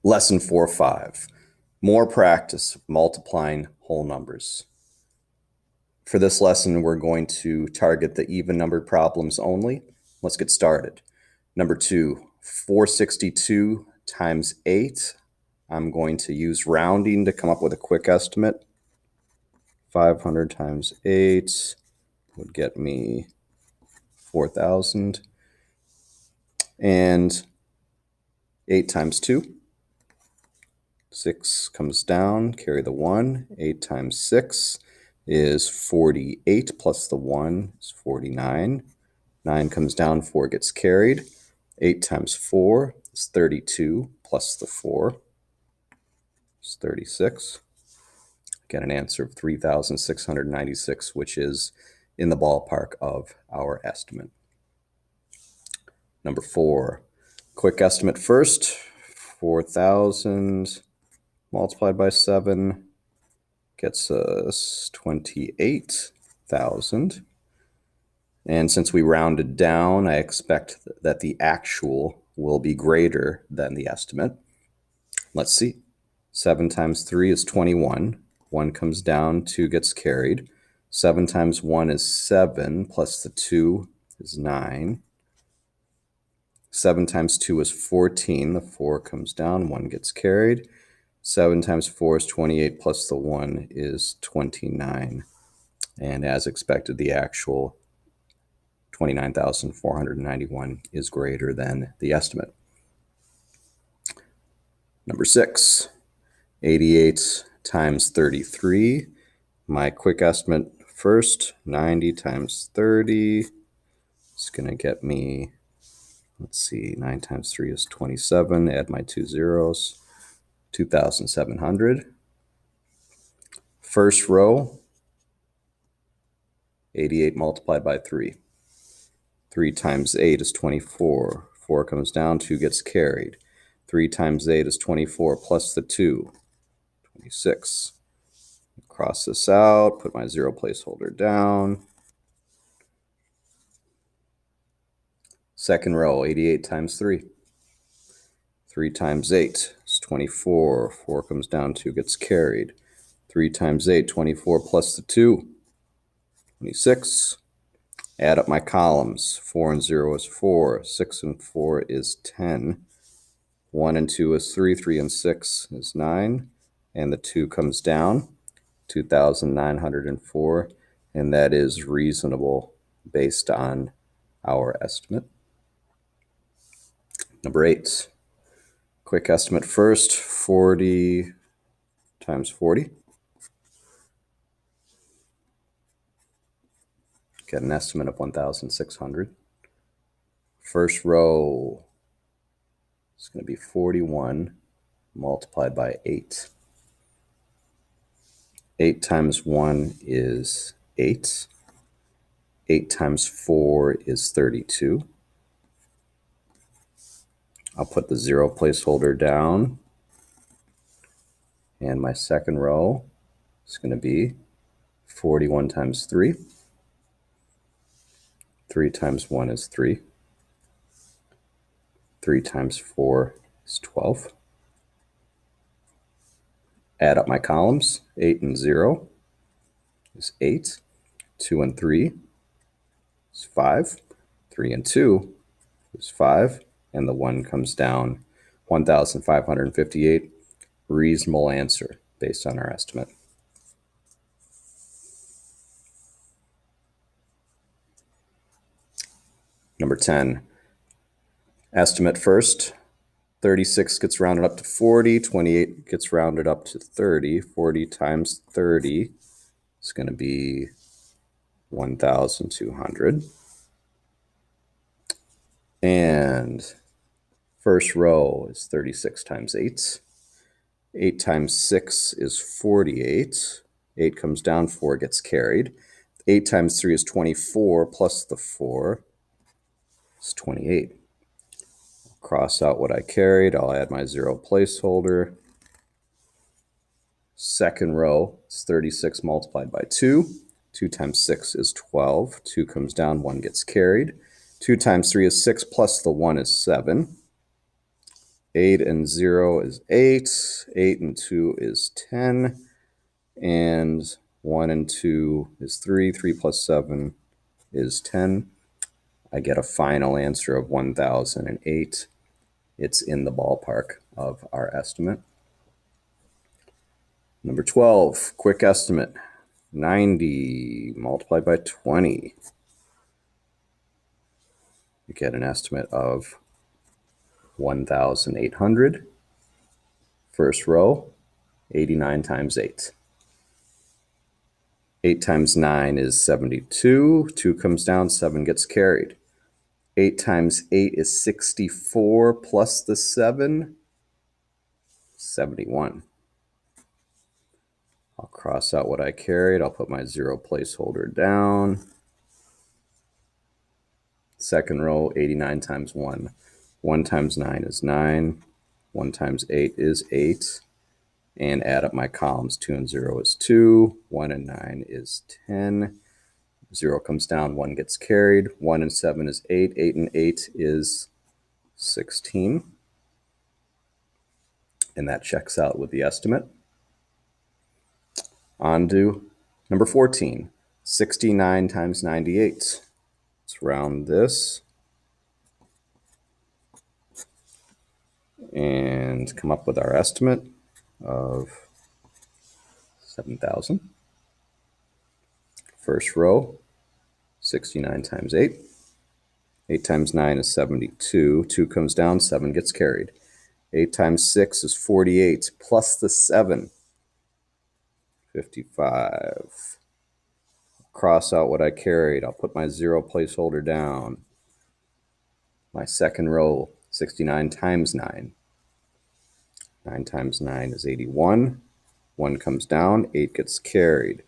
Lesson 4.5, more practice of multiplying whole numbers. For this lesson, we're going to target the even numbered problems only. Let's get started. Number 2, 462 times 8. I'm going to use rounding to come up with a quick estimate. 500 times 8 would get me 4,000. And 8 times 2. 6 comes down, carry the 1. 8 times 6 is 48, plus the 1 is 49. 9 comes down, 4 gets carried. 8 times 4 is 32, plus the 4 is 36. Get an answer of 3,696, which is in the ballpark of our estimate. Number 4, quick estimate first. 4,000 multiplied by 7 gets us 28,000. And since we rounded down, I expect that the actual will be greater than the estimate. Let's see. 7 times 3 is 21. 1 comes down, 2 gets carried. 7 times 1 is 7, plus the 2 is 9. 7 times 2 is 14. The 4 comes down, 1 gets carried. 7 times 4 is 28, plus the 1 is 29. And as expected, the actual 29,491 is greater than the estimate. Number 6, 88 times 33. My quick estimate first, 90 times 30 is going to get me, let's see, 9 times 3 is 27. Add my 2 zeros. 2,700. First row, 88 multiplied by 3. 3 times 8 is 24. 4 comes down, 2 gets carried. 3 times 8 is 24, plus the 2, 26. Cross this out, put my 0 placeholder down. Second row, 88 times 3. 3 times 8 is 24. 4 comes down, 2 gets carried. 3 times 8, 24, plus the 2, 26. Add up my columns. 4 and 0 is 4. 6 and 4 is 10. 1 and 2 is 3. 3 and 6 is 9. And the 2 comes down, 2,904. And that is reasonable based on our estimate. Number 8. Quick estimate first, 40 times 40. Get an estimate of 1,600. First row is going to be 41 multiplied by 8. 8 times 1 is 8. 8 times 4 is 32. I'll put the 0 placeholder down. And my second row is going to be 41 times 3. 3 times 1 is 3. 3 times 4 is 12. Add up my columns. 8 and 0 is 8. 2 and 3 is 5. 3 and 2 is 5. And the 1 comes down, 1,558. Reasonable answer based on our estimate. Number 10, estimate first. 36 gets rounded up to 40. 28 gets rounded up to 30. 40 times 30 is going to be 1,200. And first row is 36 times 8. 8 times 6 is 48. 8 comes down, 4 gets carried. 8 times 3 is 24, plus the 4 is 28. Cross out what I carried. I'll add my 0 placeholder. Second row is 36 multiplied by 2. 2 times 6 is 12. 2 comes down, 1 gets carried. 2 times 3 is 6, plus the 1 is 7. 8 and 0 is 8. 8 and 2 is 10. And 1 and 2 is 3. 3 plus 7 is 10. I get a final answer of 1,008. It's in the ballpark of our estimate. Number 12, quick estimate. 90 multiplied by 20. You get an estimate of 1,800. First row, 89 times 8. 8 times 9 is 72. 2 comes down, 7 gets carried. 8 times 8 is 64 plus the 7, 71. I'll cross out what I carried. I'll put my 0 placeholder down. Second row, 89 times 1. 1 times 9 is 9. 1 times 8 is 8. And add up my columns. 2 and 0 is 2. 1 and 9 is 10. 0 comes down, 1 gets carried. 1 and 7 is 8. 8 and 8 is 16. And that checks out with the estimate. On to number 14, 69 times 98. Let's round this and come up with our estimate of 7,000. First row, 69 times 8. 8 times 9 is 72. 2 comes down, 7 gets carried. 8 times 6 is 48, plus the 7, 55. Cross out what I carried. I'll put my 0 placeholder down. My second row, 69 times 9. 9 times 9 is 81. 1 comes down, 8 gets carried.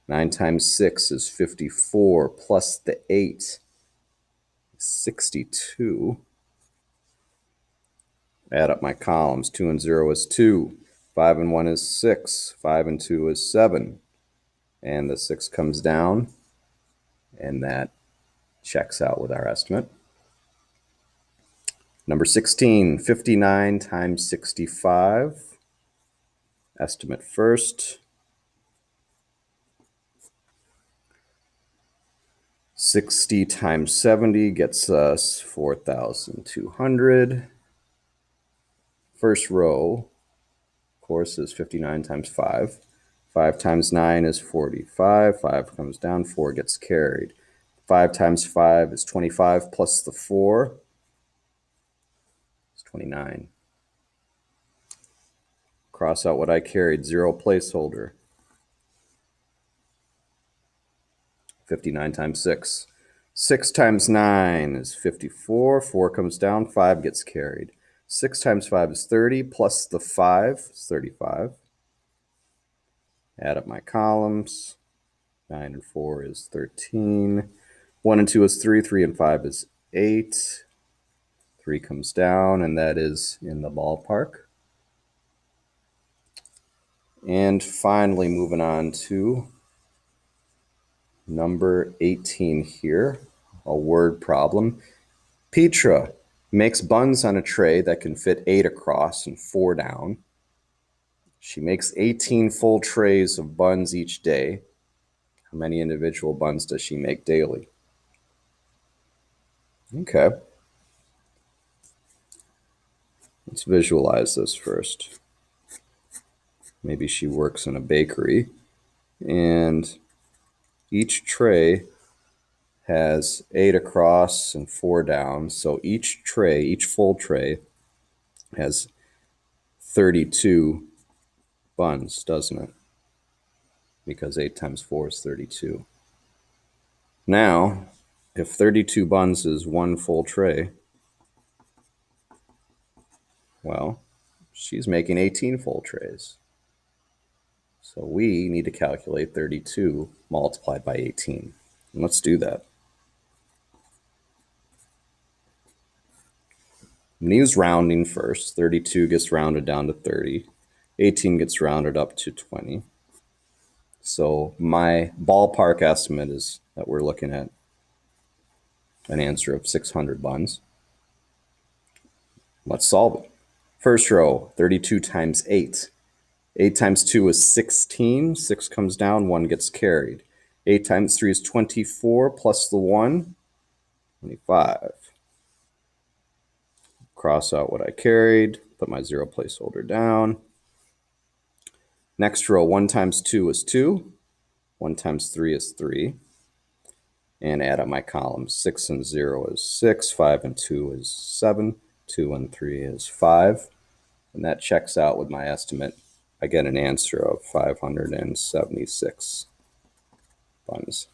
9 times 6 is 54, plus the 8, 62. Add up my columns. 2 and 0 is 2. 5 and 1 is 6. 5 and 2 is 7. And the 6 comes down, and that checks out with our estimate. Number 16, 59 times 65. Estimate first. 60 times 70 gets us 4,200. First row, of course, is 59 times 5. 5 times 9 is 45. 5 comes down, 4 gets carried. 5 times 5 is 25 plus the 4 is 29. Cross out what I carried, 0 placeholder. 59 times 6. 6 times 9 is 54. 4 comes down, 5 gets carried. 6 times 5 is 30, plus the 5 is 35. Add up my columns. 9 and 4 is 13. 1 and 2 is 3. 3 and 5 is 8. 3 comes down, and that is in the ballpark. And finally, moving on to number 18 here, a word problem. Petra makes buns on a tray that can fit 8 across and 4 down. She makes 18 full trays of buns each day. How many individual buns does she make daily? Okay. Let's visualize this first. Maybe she works in a bakery, and each tray has 8 across and 4 down. So each tray, each full tray, has 32 buns, doesn't it? Because 8 times 4 is 32. Now, if 32 buns is one full tray, well, she's making 18 full trays. So we need to calculate 32 multiplied by 18. And let's do that. I'm going to use rounding first. 32 gets rounded down to 30. 18 gets rounded up to 20. So my ballpark estimate is that we're looking at an answer of 600 buns. Let's solve it. First row, 32 times 8. 8 times 2 is 16. 6 comes down, 1 gets carried. 8 times 3 is 24, plus the 1, 25. Cross out what I carried, put my 0 placeholder down. Next row, 1 times 2 is 2. 1 times 3 is 3. And add up my columns. 6 and 0 is 6. 5 and 2 is 7. 2 and 3 is 5. And that checks out with my estimate. I get an answer of 576 buns.